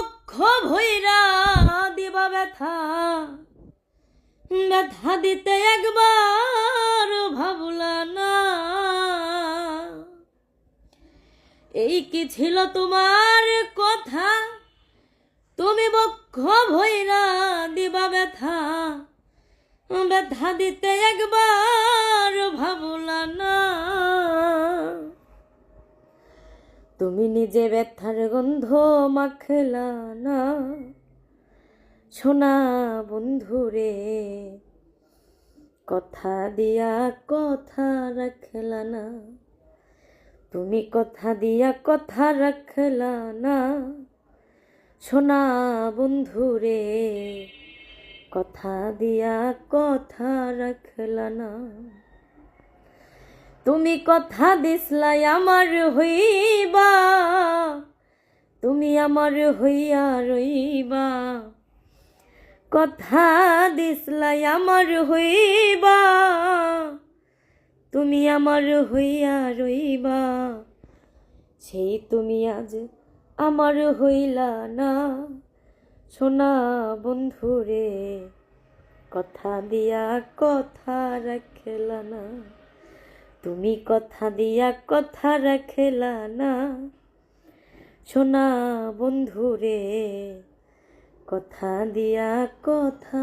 বক্ষ ভৈরা দিবা ব্যথা, ব্যথা দিতে একবার ভাবলা না। এই কি ছিল তোমার কথা, তুমি বক্ষ ভৈরা দিবা ব্যথা, ব্যথা দিতে একবার ভাবলা না। তুমি নিজে ব্যথার গন্ধ মাখলা না, সোনা বন্ধুরে কথা দিয়া কথা রাখলা না। তুমি কথা দিয়া কথা রাখলা না, সোনা বন্ধুরে কথা দিয়া কথা রাখলা না। তুমি কথা দিসলাই আমার হইবা, তুমি আমার হইয়া রইবা। কথা দিসলাই আমার হইবা, তুমি আমার হইয়া রইবা। সেই তুমি আজ আমার হইলা না, সোনা বন্ধুরে কথা দিয়া কথা রাখলা না। তুমি কথা দিয়া কথা রাখলা না, সোনা বন্ধুরে কথা দিয়া কথা।